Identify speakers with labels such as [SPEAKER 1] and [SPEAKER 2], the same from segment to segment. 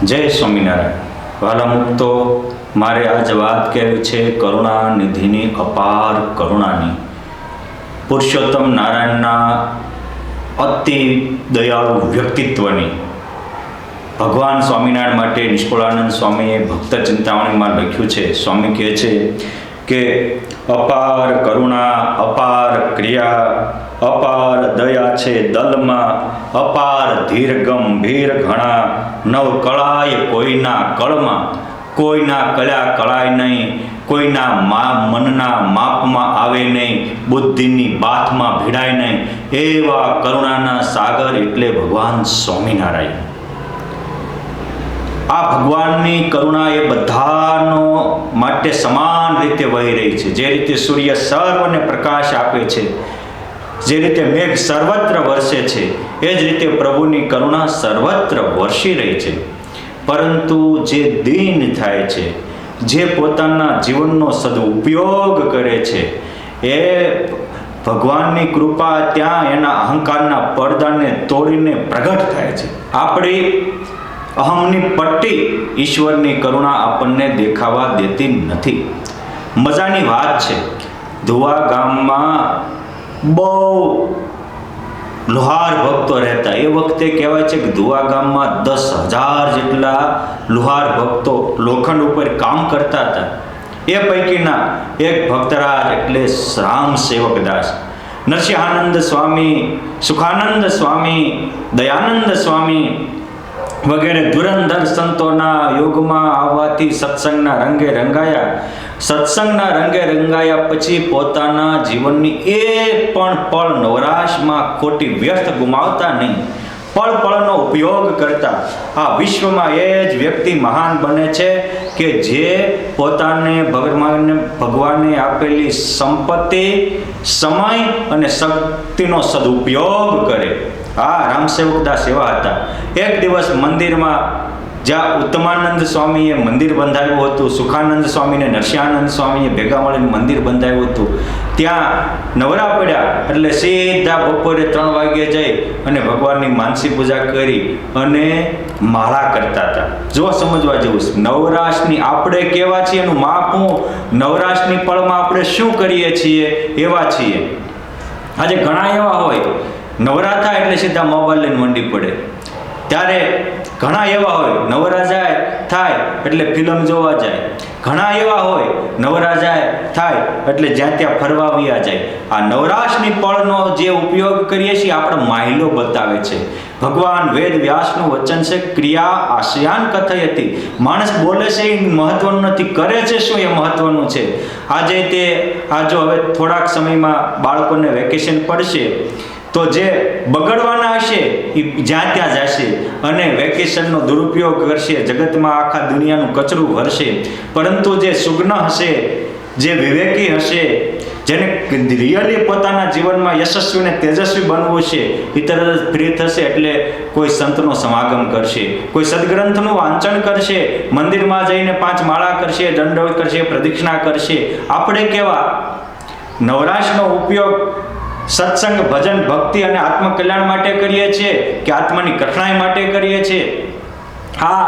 [SPEAKER 1] જય સ્વામિનારાયણ. વાલા મુક્તો, મારે આજ વાત કહેવી છે કરુણા નિધિની અપાર કરુણાની, પુરુષોત્તમ નારાયણના અતિ દયાળુ વ્યક્તિત્વની. ભગવાન સ્વામિનારાયણ માટે નિષ્કુળાનંદ સ્વામીએ ભક્ત ચિંતામણીમાં લખ્યું છે. સ્વામી કહે છે કે અપાર કરુણા, અપાર ક્રિયા, અપાર દયા છે દલમાં, અપાર ધીર ગંભીર ઘણા, નવ કળાય કોઈના કળમાં, કોઈના કળ્યા કળાય નહીં, કોઈના મનના માપમાં આવે નહીં, બુદ્ધિની બાથમાં ભીડાય નહીં, એવા કરુણાના સાગર એટલે ભગવાન સ્વામિનારાયણ. આ ભગવાનની કરુણા એ બધાનો માટે સમાન રીતે વહી રહી છે. જે રીતે સૂર્ય સર્વને પ્રકાશ આપે છે, જે રીતે મેઘ સર્વત્ર વરસે છે, એ જ રીતે પ્રભુની કરુણા સર્વત્ર વરસી રહી છે. પરંતુ જે દીન થાય છે, જે પોતાના જીવનનો સદુપયોગ કરે છે, એ ભગવાનની કૃપા ત્યાં એના અહંકારના પડદાને તોડીને પ્રગટ થાય છે. આપણી અહમની પટ્ટી ઈશ્વરની કરુણા આપણને દેખાવા દેતી નથી. મજાની વાત છે, ધુવા ગામમાં બહુ લુહાર ભક્તો રહેતા. એ વખતે કહેવાય છે કે ધુવા ગામમાં 10,000 જેટલા લુહાર ભક્તો લોખંડ ઉપર કામ કરતા હતા. એ પૈકીના એક ભક્તરાજ એટલે રામ સેવકદાસ, નરસિંહાનંદ સ્વામી, સુખાનંદ સ્વામી, દયાનંદ સ્વામી વગેરે ધુરંધર સંતોના યોગમાં આવવાથી સત્સંગના રંગે રંગાયા. સત્સંગના રંગે રંગાયા પછી પોતાના જીવનની એક પણ પળ નવરાશમાં ખોટી વ્યર્થ ગુમાવતા નહીં, પળ પળનો ઉપયોગ કરતા. આ વિશ્વમાં એ જ વ્યક્તિ મહાન બને છે કે જે પોતાને ભગવાને આપેલી સંપત્તિ, સમય અને શક્તિનો સદુપયોગ કરે. આ રામસેવકદાસ એવા હતા. એક દિવસ મંદિરમાં જ્યાં ઉત્તમાનંદ સ્વામીએ મંદિર બંધાવ્યું હતું, સુખાનંદ સ્વામીને નરસિંહાનંદ સ્વામીએ ભેગા મળીને મંદિર બંધાવ્યું હતું, ત્યાં નવરા પડ્યા એટલે સીધા બપોરે 3 વાગ્યે જઈ અને ભગવાનની માનસી પૂજા કરી અને માળા કરતા હતા. જો સમજવા જેવું છે, નવરાશની આપણે કેવા છીએ એનું માપ હું, નવરાશની પળમાં આપણે શું કરીએ છીએ એવા છીએ. આજે ઘણા એવા હોય નવરા થાય એટલે સીધા મોબાઈલ લઈને મંડી પડે. ત્યારે ઘણા એવા હોય નવરા થાય એટલે ફિલ્મ જોવા જાય. ઘણા એવા હોય નવરા થાય એટલે જ્યાં ત્યાં ફરવા વ્યા જાય. આ નવરાશની પળનો જે ઉપયોગ કરીએ છીએ આપણે માહિલો બતાવે છે. ભગવાન વેદ વ્યાસનું વચન છે, ક્રિયા આશયાન કથયતિ. માણસ બોલે છે એ મહત્વનું નથી, કરે છે શું એ મહત્વનું છે. આજે જો હવે થોડાક સમયમાં બાળકોને વેકેશન પડશે તો જે બગડવાના હશે એ જ્યાં ત્યાં જશે અને વેકેશનનો દુરુપયોગ કરશે, જગતમાં આખા દુનિયાનું કચરું ભરશે. પરંતુ જે સુગ્ન હશે, જે વિવેકી હશે, જેને રિયલી પોતાના જીવનમાં યશસ્વી અને તેજસ્વી બનવું છે, એ તરત ફ્રી થશે એટલે કોઈ સંતનો સમાગમ કરશે, કોઈ સદગ્રંથનું વાંચન કરશે, મંદિરમાં જઈને 5 માળા કરશે, દંડવત કરશે, પ્રદક્ષિણા કરશે. આપણે કેવા નવરાશનો ઉપયોગ સત્સંગ, ભજન, ભક્તિ અને આત્મકલ્યાણ માટે કરીએ છીએ કે આત્માની કઠણાઈ માટે કરીએ છીએ? હા,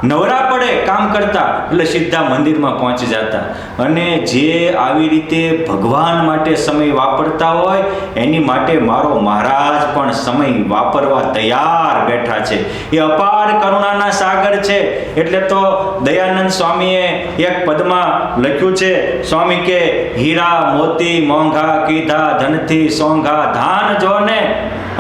[SPEAKER 1] નવરા પડે કામ કરતા એટલે સીધા મંદિરમાં પહોંચી જતા. અને જે આવી રીતે ભગવાન માટે સમય વાપરતા હોય એની માટે મારો મહારાજ પણ સમય વાપરવા તૈયાર બેઠા છે. એ અપાર કરુણાના સાગર છે. એટલે તો દયાનંદ સ્વામીએ એક પદમાં લખ્યું છે, સ્વામી કે હીરા મોતી મોંઘા કીધા ધનથી સોંઘા, ધાન જોને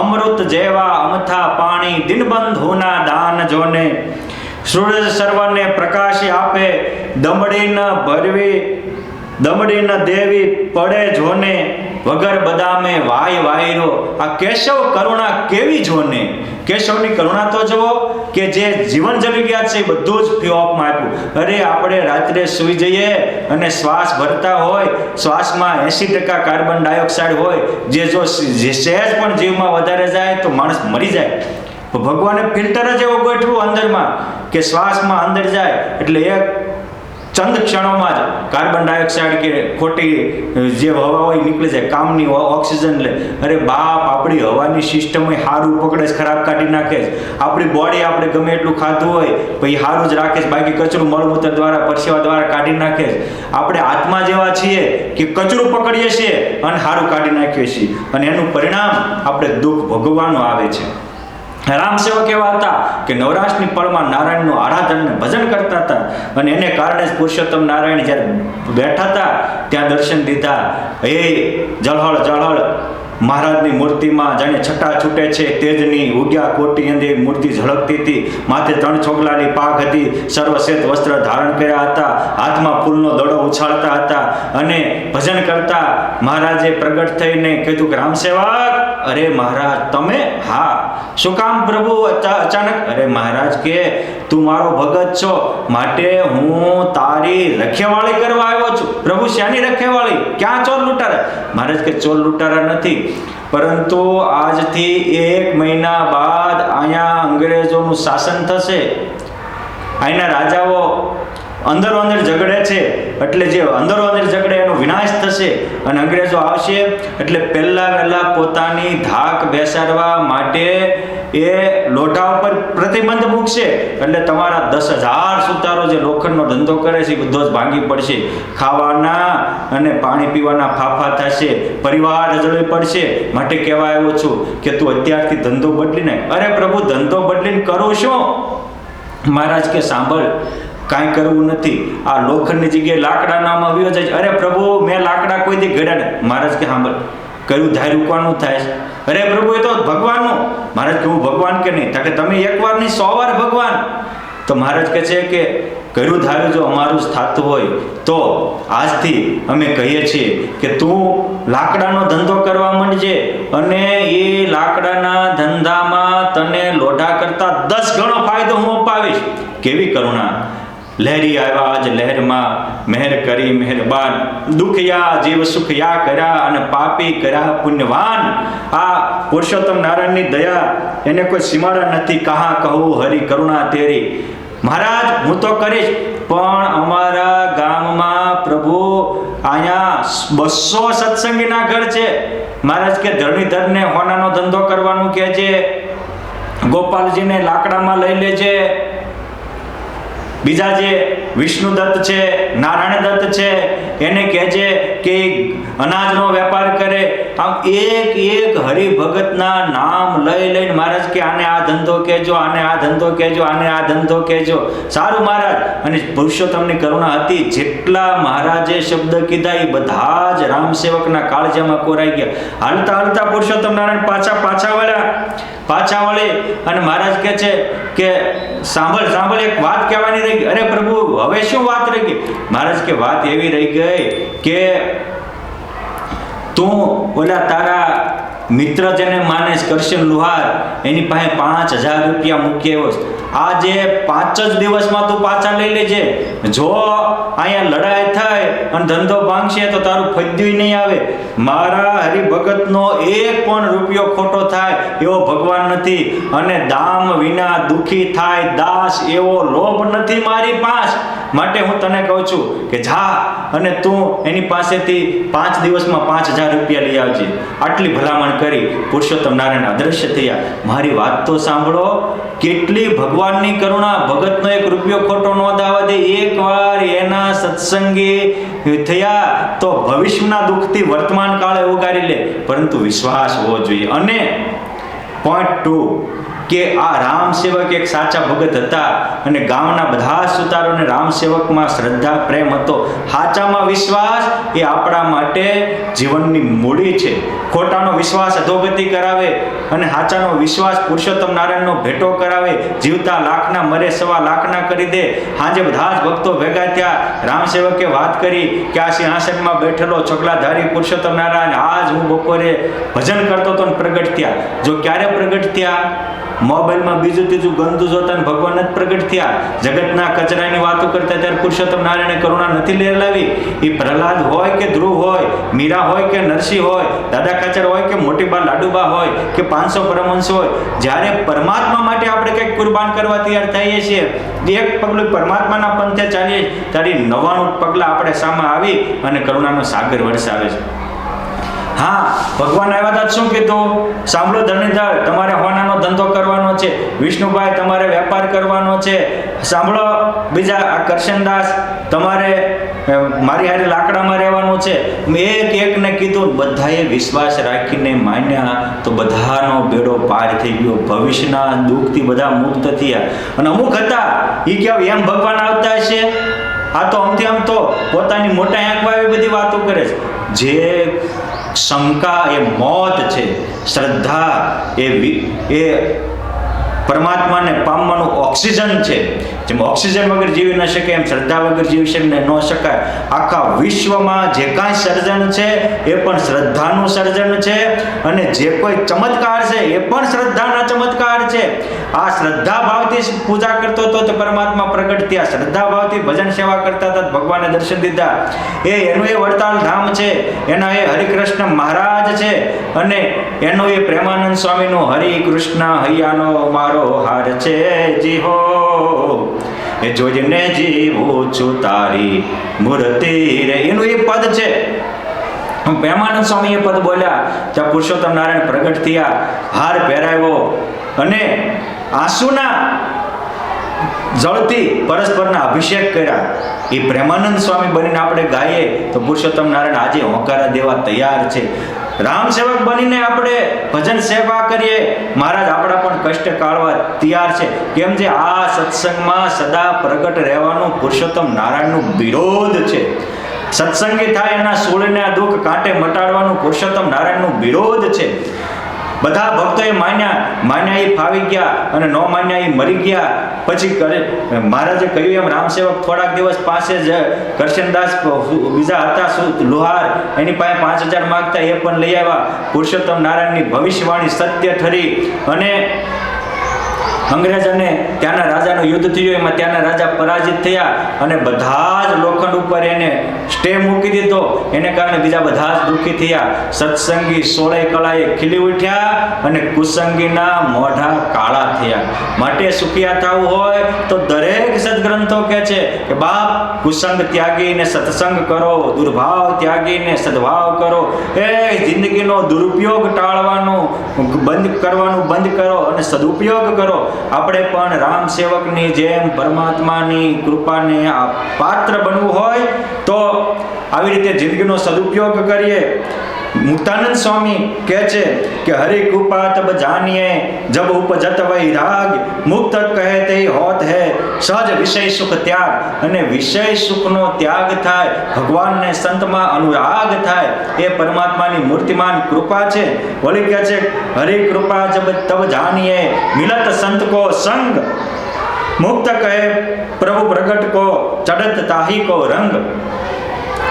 [SPEAKER 1] અમૃત જેવા અમથા પાણી, દિનબંધુના દાન જોને. સૂરજ સર્વને પ્રકાશ આપે, દમડી ન ભરવી, દમડી ન દેવી પડે જોને, વગર બદામે વાય વાયરો. આ કેશવ કરુણા કેવી જોને. કેશવની કરુણા તો જુઓ કે જે જીવન જરૂરિયાત છે એ બધું જ ફ્રી ઓફમાં આપ્યું. અરે આપણે રાત્રે સૂઈ જઈએ અને શ્વાસ ભરતા હોય, શ્વાસમાં 80% કાર્બન ડાયોક્સાઇડ હોય, જે સહેજ પણ જીવમાં વધારે જાય તો માણસ મરી જાય. ભગવાને ફિલ્ટર જ એવું ગોઠવું અંદરમાં કે શ્વાસમાં અંદર જાય એટલે એક ચંદ ક્ષણોમાં જ કાર્બન ડાયોક્સાઇડ કે ખોટી જે હવા હોય નીકળી જાય, કામની ઓક્સિજન લે. અરે બાપ, આપણી હવાની સિસ્ટમ સારું પકડે છે, ખરાબ કાઢી નાખે છે. આપણી બોડી આપણે ગમે એટલું ખાધું હોય પછી સારું જ રાખે છે, બાકી કચરું મળમૂત્ર દ્વારા પરસેવા દ્વારા કાઢી નાખે છે. આપણે આત્મા જેવા છીએ કે કચરું પકડીએ છીએ અને સારું કાઢી નાખીએ છીએ, અને એનું પરિણામ આપણે દુઃખ ભોગવવાનું આવે છે. રામ સેવક એવા હતા કે નવરાશની પળમાં નારાયણનું આરાધન અને ભજન કરતા હતા, અને એને કારણે જ પુરુષોત્તમ નારાયણ જ્યારે બેઠા હતા ત્યાં દર્શન દીધા. હે જળહળ જળહળ મહારાજની મૂર્તિમાં જાણે છટા છૂટે છે તેજની, ઉગ્યા કોટી અંધે મૂર્તિ ઝળકતી હતી. માથે 3 છોકલાની પાઘ હતી, સર્વશ્વેત વસ્ત્ર ધારણ કર્યા હતા, હાથમાં ફૂલનો દડો ઉછાળતા હતા, અને ભજન કરતા મહારાજે પ્રગટ થઈને કીધું કે રામ સેવક, અરે મહારાજ તમે? હા. શું કામ પ્રભુ અચાનક? અરે મહારાજ કે તું મારો ભગત છો, માટે હું તારી રખેવાળી કરવા આવ્યો છું. પ્રભુ શાની રખેવાળી? ક્યાં ચોર લૂંટારા? મહારાજ કે ચોર લૂંટારા નથી, પરંતુ આજથી 1 મહિના બાદ અહીંયા અંગ્રેજોનું શાસન થશે. અહીંના રાજાઓ અંદરો અંદર ઝઘડે છે, એટલે જે અંદરો અંદર ઝઘડે એનો વિનાશ થશે, અને અંગ્રેજો આવશે એટલે વહેલા પોતાની ધાક બેસાડવા માટે એ લોઢા ઉપર પ્રતિબંધ મૂકશે. એટલે તમારા 10,000 સુતારો જે લોખંડનો ધંધો કરે છે બધો જ ભાંગી પડશે. ખાવાના અને પાણી પીવાના ફાફા થશે, પરિવાર રજળી પડશે. માટે કહેવા આવ્યો છું કે તું અત્યારથી ધંધો બદલી નાખ. અરે પ્રભુ, ધંધો બદલીને કરું શું? મહારાજ કે સાંભળ, કાંઈ કરવું નથી, આ લોખંડની જગ્યાએ લાકડા નામ આવ્યો જાય. અરે પ્રભુ, મેં લાકડા કોઈ દી ઘડ્યા ને. મહારાજ કે સાંભળ, કર્યું ધાર્યું કોનું થાય છે? અરે પ્રભુ, એ તો ભગવાનનું. મહારાજ કે હું ભગવાન કે નહીં? કે તમે એકવાર નહીં 100 વાર ભગવાન. તો મહારાજ કહે છે કે કર્યું ધાર્યું જો અમારું જ થતું હોય તો આજથી અમે કહીએ છીએ કે તું લાકડાનો ધંધો કરવા માંડજે, અને એ લાકડાના ધંધામાં તને લોઢા કરતા 10 ગણો ફાયદો હું અપાવીશ. કેવી કરુણા! લહેરી આવ્યા આજ લહેરમાં, મહેર કરી મહેરબાન, દુખયા જીવ સુખયા કર્યા, અને પાપી કર્યા પુણ્યવાન. આ પુરુષોત્તમ નારાયણની દયા એને કોઈ સીમાડા નથી. કહા કહું હરી કરુણા તેરી. મહારાજ હું તો કરીશ, પણ અમારા ગામમાં પ્રભુ અહીંયા 200 સત્સંગીના ઘર છે. મહારાજ કે ધરણીધરને હોનાનો ધંધો કરવાનું કહે છે, ગોપાલજીને લાકડામાં લઈ લેજે, બીજા જે વિષ્ણુદત્ત છે, નારાયણ દત્ત છે, એને કહેજે કે અનાજનો વેપાર કરે. આમ એક હરિભગતના નામ લઈને મહારાજ કે આને આ ધંધો કહેજો, આને આ ધંધો કહેજો, આને આ ધંધો કહેજો. સારું મહારાજ. અને પુરુષોત્તમની કરુણા હતી, જેટલા મહારાજે શબ્દ કીધા એ બધા જ રામ સેવકના કાળજામાં કોરાઈ ગયા. હાલતા હાલતા પુરુષોત્તમ નારાયણ પાછા વળે, અને મહારાજ કહે છે કે સાંભળ, એક વાત કહેવાની રહી ગઈ. અરે પ્રભુ, હવે શું વાત રહી ગઈ? મહારાજ કે વાત એવી રહી ગઈ કે તું ઓલા તારા મિત્ર જેને માને કરશન લુહાર, એની પાસે 5,000 રૂપિયા મૂકી આવ્યો. આજે 5 જ દિવસમાં તું પાછા લઈ લેજે. જો અહીંયા લડાઈ થાય અને ધંધો ભાંગશે તો તારું ફદ્યું નહીં આવે. મારા હરિભગતનો 1 પણ રૂપિયો ખોટો થાય એવો ભગવાન નથી, અને દામ વિના દુખી થાય દાસ એવો લોભ નથી મારી પાસે. માટે હું તને કહું છું કે જા અને તું એની પાસેથી 5 દિવસમાં 5,000 રૂપિયા લઈ આવજે. આટલી ભલામણ કરી પુરુષોત્તમ નારાયણ અદ્રશ્ય થયા. મારી વાત તો સાંભળો, કેટલી ભગવાનની કરુણા! ભગતનો 1 રૂપિયો ખોટો ન દાવા દે. એકવાર એના સત્સંગી થયા તો ભવિષ્યના દુઃખથી વર્તમાન કાળે ઉગારી લે, પરંતુ વિશ્વાસ હોવો જોઈએ. અને પોઈન્ટ 2 કે આ રામ સેવક એક સાચા ભગત હતા, અને ગામના બધા સુતારોને રામ સેવકમાં શ્રદ્ધા પ્રેમ હતો. સાચામાં વિશ્વાસ એ આપણા માટે જીવનની મૂડી છે. ખોટાનો વિશ્વાસ અધોગતિ કરાવે, અને સાચાનો વિશ્વાસ પુરુષોત્તમ નારાયણનો ભેટો કરાવે. જીવતા લાખના મરે 1.25 લાખના કરી દે. સાંજે બધા જ ભક્તો ભેગા થયા. રામ સેવકે વાત કરી કે આ સિંહાસનમાં બેઠેલો ચોકલાધારી પુરુષોત્તમ નારાયણ આજ હું બપોરે ભજન કરતો હતો ને પ્રગટ થયા. જો ક્યારે પ્રગટ થયા? મોબાઈલમાં બીજું ત્રીજું ગંદુ જોતા ને ભગવાન જ પ્રગટ થયા. જગતના કચરાની વાતો કરતા ત્યારે પુરુષોત્તમ નારાયણે કરુણા નથી લેલાવી. એ પ્રહલાદ હોય કે ધ્રુવ હોય, મીરા હોય કે નરસિંહ હોય, દાદા ખાચર હોય કે મોટીબા લાડુબા હોય કે 500 પરમહંસ હોય, જ્યારે પરમાત્મા માટે આપણે કંઈક કુરબાન કરવા તૈયાર થઈએ છીએ, એક પગલું પરમાત્માના પંથે ચાલીએ ત્યારે 99 પગલા આપણે સામે આવી અને કરુણાનો સાગર વરસાવે છે. હા, ભગવાન આવ્યા હતા શું કીધું? સાંભળો ધરણીધર, તમારે હોનાનો ધંધો કરવાનો છે. વિષ્ણુભાઈ, તમારે વેપાર કરવાનો છે. સાંભળો બીજા આ કરશનદાસ, તમારે મારી હારે લાકડામાં રહેવાનું છે. એક એકને કીધું, બધાએ વિશ્વાસ રાખીને માન્યા તો બધાનો બેડો પાર થઈ ગયો. ભવિષ્યના દુઃખથી બધા મુક્ત થયા. અને અમુક હતા એ કેવું એમ ભગવાન આવતા હશે, આ તો આમ તો પોતાની મોટા આંખમાં એવી બધી વાતો કરે છે. જે શંકા એ મોત છે, શ્રદ્ધા એ પરમાત્માને પામવાનું ઓક્સિજન છે. જેમ ઓક્સિજન વગર જીવી ન શકે એમ શ્રદ્ધા વગર જીવી ન શકાય. આખા વિશ્વમાં જે કાંઈ સર્જન છે એ પણ શ્રદ્ધાનું સર્જન છે, અને જે કોઈ ચમત્કાર છે એ પણ શ્રદ્ધાના ચમત્કાર છે. આ શ્રદ્ધા ભાવથી પૂજા કરતો હતો તો પરમાત્મા પ્રગટ થયા. શ્રદ્ધા ભાવથી ભજન સેવા કરતા હતા, ભગવાને દર્શન દીધા. એનું એ વડતાલ ધામ છે, એના એ હરિકૃષ્ણ મહારાજ છે, અને એનો એ પ્રેમાનંદ સ્વામીનો હરિ કૃષ્ણ હૈયાનો મારો હાર છે જી હો, એ જોજને જીવું છું તારી મૂર્તિ રે, એનું એ પદ છે. પ્રેમાનંદ સ્વામી એ પદ બોલ્યા ત્યાં પુરુષોત્તમ નારાયણ પ્રગટ થયા, હાર પહેરાવ્યો અને આંસુના જળથી પરસ્પરના અભિષેક કર્યા. એ પ્રેમાનંદ સ્વામી બનીને આપણે ગાઈએ તો પુરુષોત્તમ નારાયણ આજે હોંકારા દેવા તૈયાર છે. રામ સેવક બનીને આપણે ભજન સેવા કરીએ, મહારાજ આપણા પણ કષ્ટ કાઢવા તૈયાર છે. કેમ છે? આ સત્સંગમાં સદા પ્રગટ રહેવાનું પુરુષોત્તમ નારાયણનું વિરોધ છે. સત્સંગી થાય એના સોળના દુઃખ કાંટે મટાડવાનું પુરુષોત્તમ નારાયણનું વિરોધ છે. બધા ભક્તોએ માન્યા એ ફાવી ગયા, અને ન માન્યા એ મરી ગયા. પછી મહારાજે કહ્યું એમ રામ સેવક થોડાક દિવસ પાસે જ કરશનદાસ બીજા હતા લુહાર, એની પાસે 5000 માગતા, એ પણ લઈ આવ્યા. પુરુષોત્તમ નારાયણની ભવિષ્યવાણી સત્ય ઠરી, અને અંગ્રેજ અને ત્યાંના રાજાનું યુદ્ધ થયું. એમાં ત્યાંના રાજા પરાજિત થયા, અને બધા જ લોખંડ ઉપર એને સ્ટે મૂકી દીધો. એને કારણે બીજા બધા જ દુઃખી થયા. સત્સંગી 16 કળાએ ખીલી ઉઠ્યા, અને કુસંગીના મોઢા કાળા થયા. માટે સુખિયા થવું હોય તો દરેક સદગ્રંથો કહે છે કે બાપ, કુસંગ ત્યાગીને સત્સંગ કરો, દુર્ભાવ ત્યાગીને સદભાવ કરો. એ જિંદગીનો દુરુપયોગ ટાળવાનું બંધ કરો અને સદુપયોગ કરો. આપણે પણ રામ સેવકની જેમ પરમાત્માની કૃપાને પાત્ર બનવું હોય તો આવી રીતે જિંદગીનો સદુપયોગ કરીએ. મુક્તાનંદ સ્વામી કહે છે કે હરિ કૃપા તબ જાનિએ જબ ઉપજત વૈરાગ, મુક્ત કહે તે હોત હે સહજ વિષય સુખ ત્યાગ. અને વિષય સુખનો ત્યાગ થાય, ભગવાનને સંતમાં અનુરાગ થાય, એ પરમાત્માની મૂર્તિમાન કૃપા છે. વળી કહે છે હરિ કૃપા જબ તબ જાનિએ મિલત સંત કો સંગ, મુક્ત કહે પ્રભુ પ્રગટ કો ચડત તાહી કો રંગ.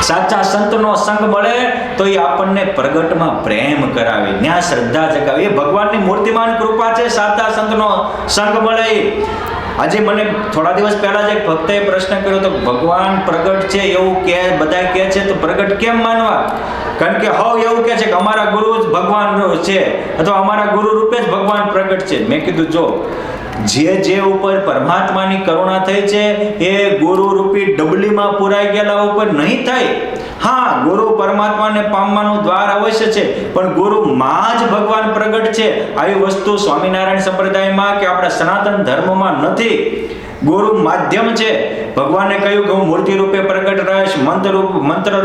[SPEAKER 1] સાચા સંતનો સંગ મળે તો એ આપણને પ્રગટમાં પ્રેમ કરાવે, ત્યાં શ્રદ્ધા જગાવે. એ ભગવાનની મૂર્તિમાન કૃપા છે. સાચા સંતનો સંગ મળે. આજે મને થોડા દિવસ પહેલા જ એક ભક્તએ પ્રશ્ન કર્યો તો ભગવાન પ્રગટ છે એવું કે બધા કહે છે, તો પ્રગટ કેમ માનવા? કારણ કે હવ એવું કહે છે કે અમારા ગુરુ જ ભગવાન છે, અથવા અમારા ગુરુ રૂપે જ ભગવાન પ્રગટ છે. મેં કીધું જો જે ઉપર પરમાત્માની કરુણા થઈ છે એ ગુરુ રૂપી ડબલીમાં પુરાઈ ગયેલા ઉપર નહીં થાય. હા, ગુરુ પરમાત્માને પામવાનું દ્વાર અવશ્ય છે, પણ ગુરુમાં જ ભગવાન પ્રગટ છે આવી વસ્તુ સ્વામિનારાયણ સંપ્રદાયમાં કે આપણા સનાતન ધર્મમાં નથી. ગુરુ માધ્યમ છે. ભગવાને કહ્યું કે હું મૂર્તિ રૂપે પ્રગટ રહીશ, મંત્ર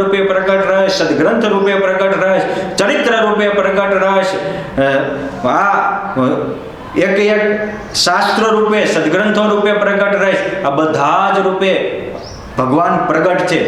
[SPEAKER 1] રૂપે પ્રગટ રહીશ, સદગ્રંથ રૂપે પ્રગટ રહીશ, ચરિત્ર રૂપે પ્રગટ રહીશ, એક શાસ્ત્ર રૂપે સદગ્રંથો રૂપે પ્રગટ રહીશ. આ બધા જ રૂપે ભગવાન પ્રગટ છે.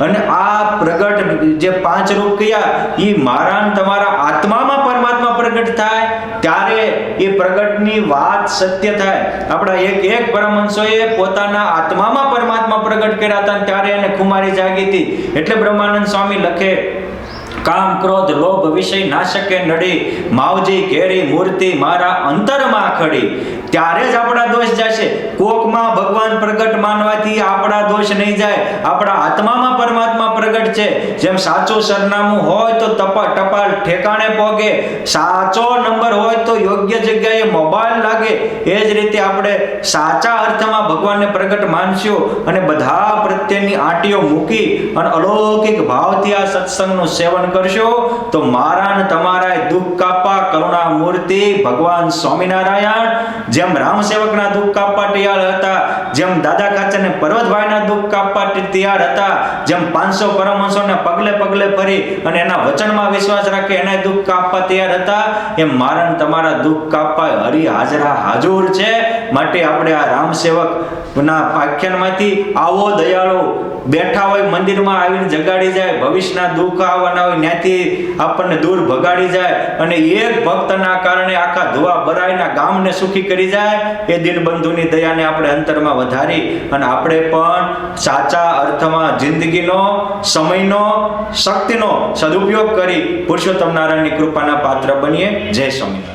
[SPEAKER 1] અને આ પ્રગટ જે 5 રૂપ કયા, એ મારા તમારા આત્મામાં પરમાત્મા પ્રગટ થાય ત્યારે એ પ્રગટની વાત સત્ય થાય. આપણા એક પરમહંસોએ પોતાના આત્મામાં પરમાત્મા પ્રગટ કર્યા હતા ત્યારે એને કુમારી જાગી હતી. એટલે બ્રહ્માનંદ સ્વામી લખે કામ ક્રોધ લોભ વિષય નાશકે નડી, માવજી કેરી મૂર્તિ મારા અંતરમાં ખડી. ત્યારે જ આપણા દોષ જશે. કોકમાં ભગવાન પ્રગટ માનવાથી આપણા દોષ નહીં જાય. આપણા આત્મામાં પરમાત્મા પ્રગટ છે. જેમ સાચું સરનામું હોય તો ટપાલ ઠેકાણે પોગે, સાચો નંબર હોય તો યોગ્ય જગ્યાએ મોબાઈલ લાગે. એ જ રીતે આપણે સાચા અર્થમાં ભગવાનને પ્રગટ માનશું અને બધા પ્રત્યેની આંટીઓ મૂકી અને અલૌકિક ભાવથી આ સત્સંગનું સેવન કરશો તો મારા ને તમારા દુઃખ કાપવા કરુણા મૂર્તિ ભગવાન સ્વામિનારાયણ જેમ રામ સેવકના દુઃખ કાપવા તૈયાર હતા, જેમ દાદા કાચરને પર્વતભાઈના દુઃખ કાપવા તૈયાર હતા, જેમ 500 પરમહંસોને પગલે પગલે ફરી અને એના વચનમાં વિશ્વાસ રાખી એના દુઃખ કાપવા તૈયાર હતા, એમ મારા ને તમારા દુઃખ કાપવા હરિ હાજરા હાજુર છે. માટે આપણે આ રામ સેવકના આખ્યાનમાંથી આવો દયાળુ બેઠા હોય મંદિરમાં આવીને જગાડી જાય, ભવિષ્યના દુઃખ આવવાના હોય ત્યાંથી આપણને દૂર ભગાડી જાય અને એક ભક્તના કારણે આખા ધોવા બરાઈના ગામને સુખી કરી જાય. એ દિનબંધુની દયાને આપણે અંતરમાં વધારી અને આપણે પણ સાચા અર્થમાં જિંદગીનો સમયનો શક્તિનો સદુપયોગ કરી પુરુષોત્તમ નારાયણની કૃપાના પાત્ર બનીએ. જય સ્વામિનારાયણ.